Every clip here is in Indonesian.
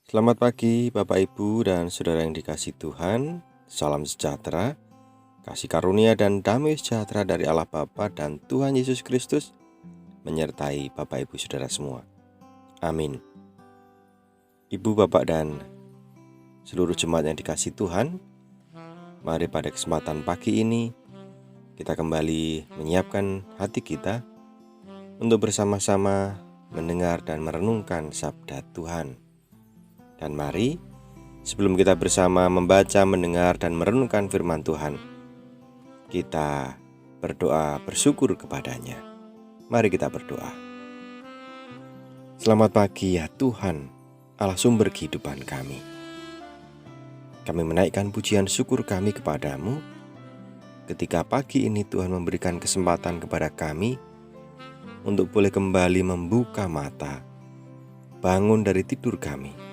Selamat pagi Bapak Ibu dan Saudara yang dikasihi Tuhan. Salam sejahtera, kasih karunia dan damai sejahtera dari Allah Bapa dan Tuhan Yesus Kristus menyertai Bapak Ibu Saudara semua. Amin. Ibu, Bapak dan seluruh jemaat yang dikasihi Tuhan, mari pada kesempatan pagi ini kita kembali menyiapkan hati kita untuk bersama-sama mendengar dan merenungkan sabda Tuhan. Dan mari, sebelum kita bersama membaca, mendengar, dan merenungkan firman Tuhan, kita berdoa bersyukur kepadanya. Mari kita berdoa. Selamat pagi ya Tuhan, Allah sumber kehidupan kami. Kami menaikkan pujian syukur kami kepadamu, ketika pagi ini Tuhan memberikan kesempatan kepada kami untuk boleh kembali membuka mata, bangun dari tidur kami,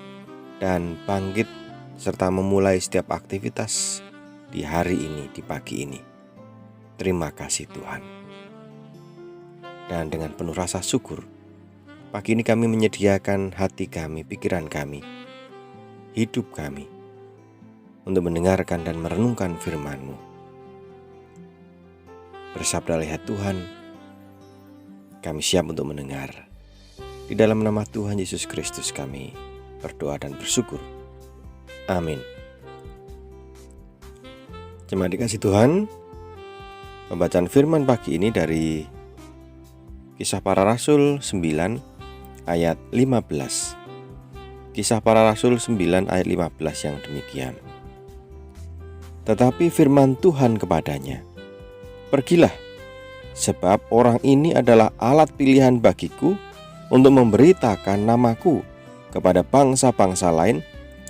dan bangkit serta memulai setiap aktivitas di hari ini, di pagi ini. Terima kasih Tuhan. Dan dengan penuh rasa syukur, pagi ini kami menyediakan hati kami, pikiran kami, hidup kami, untuk mendengarkan dan merenungkan firman-Mu. Bersabdalah ya Tuhan, kami siap untuk mendengar. Di dalam nama Tuhan Yesus Kristus kami berdoa dan bersyukur. Amin. Jemaat dikasihi Tuhan, pembacaan firman pagi ini dari Kisah Para Rasul 9 ayat 15. Kisah Para Rasul 9 ayat 15 yang demikian. Tetapi firman Tuhan kepadanya, "Pergilah, sebab orang ini adalah alat pilihan bagiku untuk memberitakan namaku kepada bangsa-bangsa lain,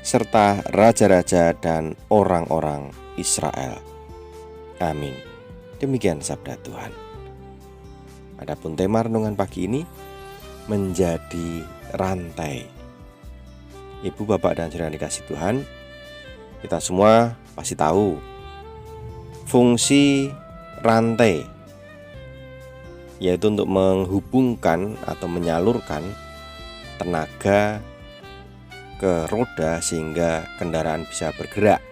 serta raja-raja dan orang-orang Israel." Amin. Demikian sabda Tuhan. Adapun tema renungan pagi ini menjadi rantai. Ibu, Bapak, dan saudara dikasihi Tuhan, kita semua pasti tahu fungsi rantai, yaitu untuk menghubungkan atau menyalurkan tenaga ke roda sehingga kendaraan bisa bergerak.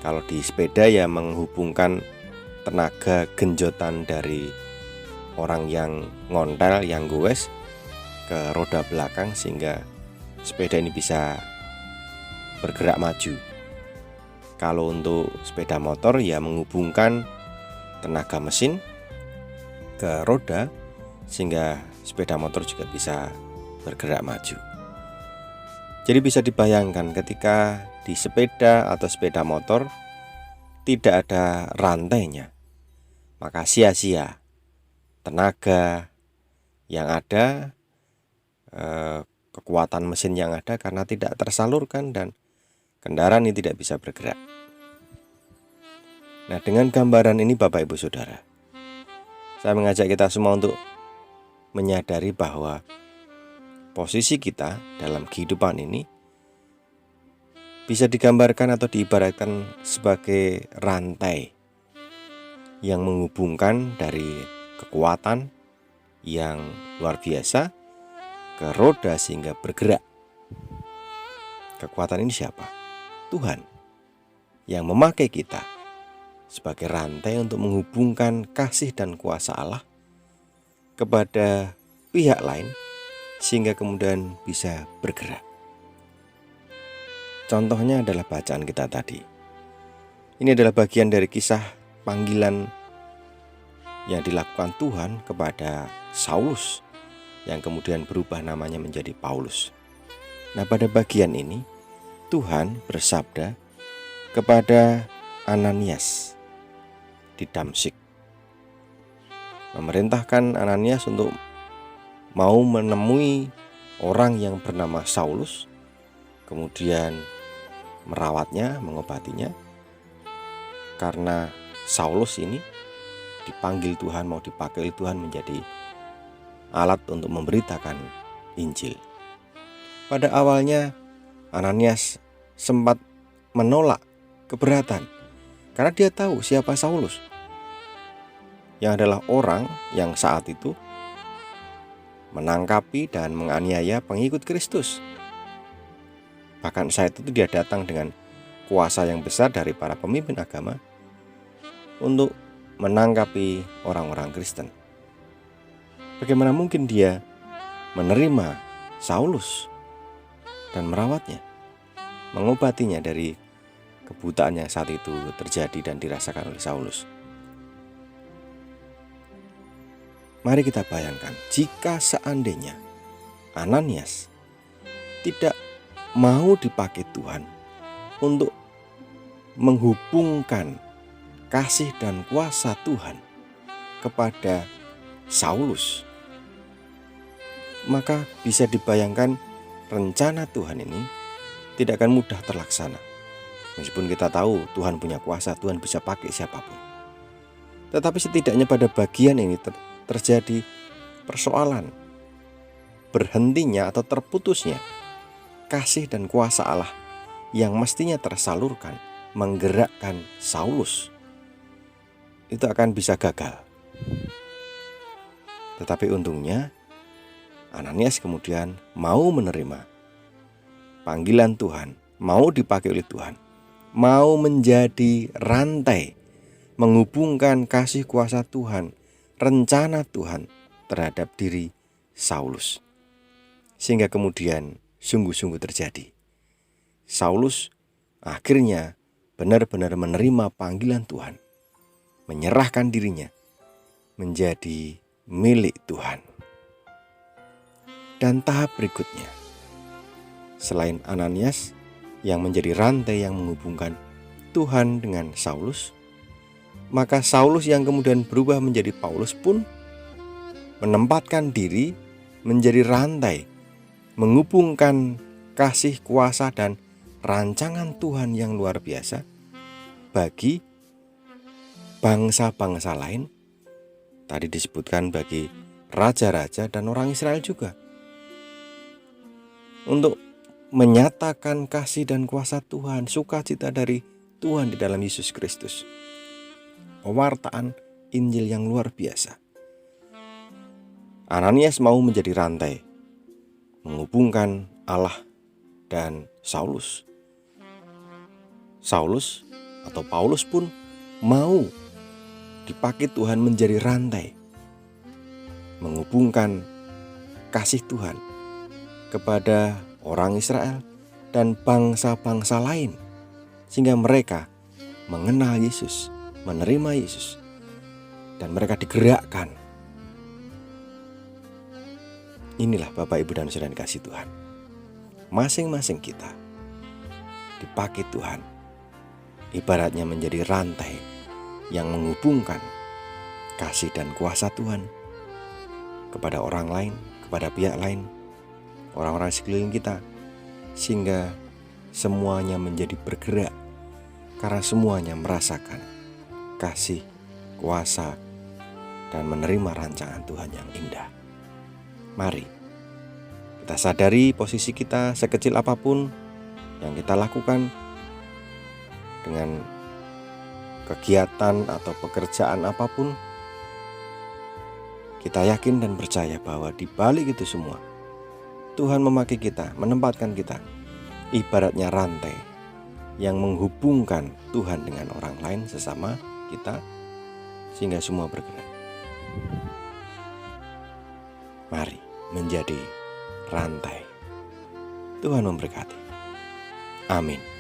Kalau di sepeda ya menghubungkan tenaga genjotan dari orang yang ngontel, yang goes ke roda belakang sehingga sepeda ini bisa bergerak maju. Kalau untuk sepeda motor ya menghubungkan tenaga mesin ke roda sehingga sepeda motor juga bisa bergerak maju. Jadi bisa dibayangkan ketika di sepeda atau sepeda motor tidak ada rantainya, maka sia-sia tenaga yang ada, kekuatan mesin yang ada karena tidak tersalurkan dan kendaraan ini tidak bisa bergerak. Nah, dengan gambaran ini Bapak Ibu Saudara, saya mengajak kita semua untuk menyadari bahwa posisi kita dalam kehidupan ini bisa digambarkan atau diibaratkan sebagai rantai yang menghubungkan dari kekuatan yang luar biasa ke roda sehingga bergerak. Kekuatan ini siapa? Tuhan yang memakai kita sebagai rantai untuk menghubungkan kasih dan kuasa Allah kepada pihak lain sehingga kemudian bisa bergerak. Contohnya adalah bacaan kita tadi. Ini adalah bagian dari kisah panggilan yang dilakukan Tuhan kepada Saulus yang kemudian berubah namanya menjadi Paulus. Nah, pada bagian ini Tuhan bersabda kepada Ananias di Damsyik, memerintahkan Ananias untuk mau menemui orang yang bernama Saulus, kemudian merawatnya, mengobatinya, karena Saulus ini dipanggil Tuhan, mau dipakai Tuhan menjadi alat untuk memberitakan Injil. Pada awalnya Ananias sempat menolak, keberatan, karena dia tahu siapa Saulus, yang adalah orang yang saat itu menangkapi dan menganiaya pengikut Kristus. Bahkan saat itu dia datang dengan kuasa yang besar dari para pemimpin agama untuk menangkapi orang-orang Kristen. Bagaimana mungkin dia menerima Saulus dan merawatnya, mengobatinya dari kebutaan yang saat itu terjadi dan dirasakan oleh Saulus. Mari kita bayangkan, jika seandainya Ananias tidak mau dipakai Tuhan untuk menghubungkan kasih dan kuasa Tuhan kepada Saulus, maka bisa dibayangkan rencana Tuhan ini tidak akan mudah terlaksana. Meskipun kita tahu Tuhan punya kuasa, Tuhan bisa pakai siapapun. Tetapi setidaknya pada bagian ini terjadi persoalan, berhentinya atau terputusnya kasih dan kuasa Allah yang mestinya tersalurkan, menggerakkan Saulus, itu akan bisa gagal. Tetapi untungnya Ananias kemudian mau menerima panggilan Tuhan, mau dipakai oleh Tuhan, mau menjadi rantai menghubungkan kasih kuasa Tuhan, rencana Tuhan terhadap diri Saulus. Sehingga kemudian sungguh-sungguh terjadi. Saulus akhirnya benar-benar menerima panggilan Tuhan, menyerahkan dirinya menjadi milik Tuhan. Dan tahap berikutnya, selain Ananias yang menjadi rantai yang menghubungkan Tuhan dengan Saulus, maka Saulus yang kemudian berubah menjadi Paulus pun menempatkan diri menjadi rantai menghubungkan kasih, kuasa, dan rancangan Tuhan yang luar biasa bagi bangsa-bangsa lain. Tadi disebutkan bagi raja-raja dan orang Israel juga, untuk menyatakan kasih dan kuasa Tuhan, sukacita dari Tuhan di dalam Yesus Kristus. Pewartaan Injil yang luar biasa. Ananias mau menjadi rantai menghubungkan Allah dan Saulus. Saulus atau Paulus pun mau dipakai Tuhan menjadi rantai menghubungkan kasih Tuhan kepada orang Israel dan bangsa-bangsa lain, sehingga mereka mengenal Yesus, menerima Yesus, dan mereka digerakkan. Inilah Bapak, Ibu, dan Saudara yang dikasihi Tuhan. Masing-masing kita dipakai Tuhan ibaratnya menjadi rantai yang menghubungkan kasih dan kuasa Tuhan kepada orang lain, kepada pihak lain, orang-orang sekeliling kita, sehingga semuanya menjadi bergerak karena semuanya merasakan kasih, kuasa, dan menerima rancangan Tuhan yang indah. Mari kita sadari posisi kita sekecil apapun yang kita lakukan, dengan kegiatan atau pekerjaan apapun, kita yakin dan percaya bahwa di balik itu semua Tuhan memakai kita, menempatkan kita ibaratnya rantai yang menghubungkan Tuhan dengan orang lain sesama kita, sehingga semua bergerak. Mari menjadi rantai. Tuhan memberkati. Amin.